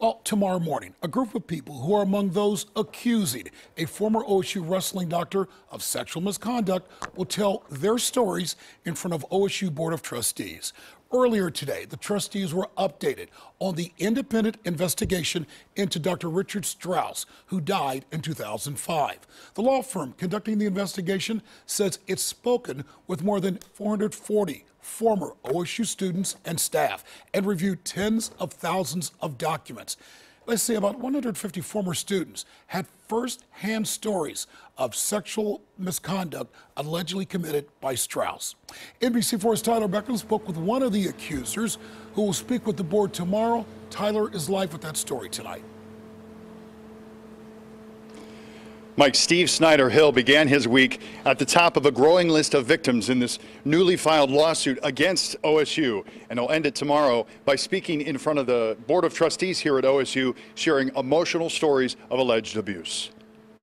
Well, tomorrow morning, a group of people who are among those accusing a former OSU wrestling doctor of sexual misconduct will tell their stories in front of OSU Board of Trustees. Earlier today, the trustees were updated on the independent investigation into Dr. Richard Strauss, who died in 2005. The law firm conducting the investigation says it's spoken with more than 440 former OSU students and staff and reviewed tens of thousands of documents. Let's say about 150 former students had first-hand stories of sexual misconduct allegedly committed by Strauss. NBC4's Tyler Beckham spoke with one of the accusers who will speak with the board tomorrow. Tyler is live with that story tonight. Mike, Steve Snyder-Hill began his week at the top of a growing list of victims in this newly filed lawsuit against OSU, and he'll end it tomorrow by speaking in front of the Board of Trustees here at OSU, sharing emotional stories of alleged abuse.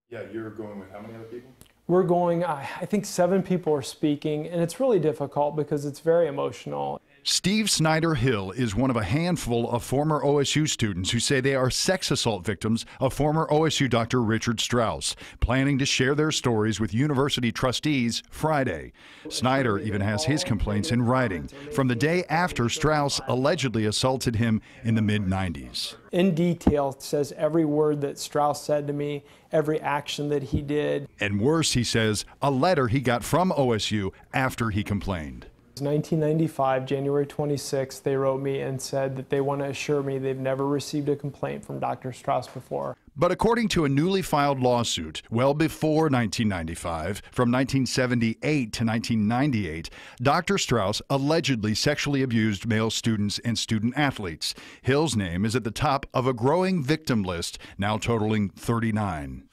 Yeah, you're going with how many other people? We're going, I think 7 people are speaking, and it's really difficult because it's very emotional. Steve Snyder-Hill is one of a handful of former OSU students who say they are sex assault victims of former OSU Dr. Richard Strauss, planning to share their stories with university trustees Friday. Snyder even has his complaints in writing from the day after Strauss allegedly assaulted him in the mid-90s. In detail, it says every word that Strauss said to me, every action that he did. And worse, he says, a letter he got from OSU after he complained. 1995, January 26th, they wrote me and said that they want to assure me they've never received a complaint from Dr. Strauss before. But according to a newly filed lawsuit, well before 1995, from 1978 to 1998, Dr. Strauss allegedly sexually abused male students and student athletes. Hill's name is at the top of a growing victim list, now totaling 39.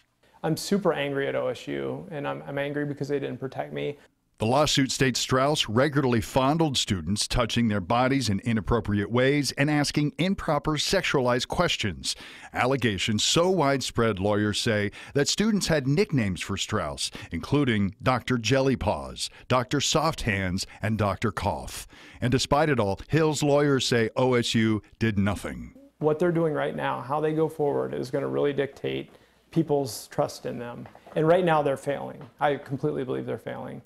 I'm super angry at OSU, and I'm angry because they didn't protect me. The lawsuit states Strauss regularly fondled students, touching their bodies in inappropriate ways and asking improper sexualized questions. Allegations so widespread, lawyers say, that students had nicknames for Strauss, including Dr. Jelly Paws, Dr. Soft Hands, and Dr. Cough. And despite it all, Hill's lawyers say OSU did nothing. What they're doing right now, how they go forward, is going to really dictate people's trust in them. And right now they're failing. I completely believe they're failing.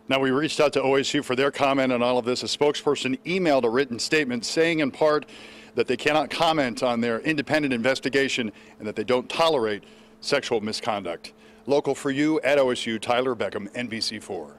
Now, we reached out to OSU for their comment on all of this. A spokesperson emailed a written statement saying in part that they cannot comment on their independent investigation and that they don't tolerate sexual misconduct. Local for you at OSU, Tyler Beckham, NBC4.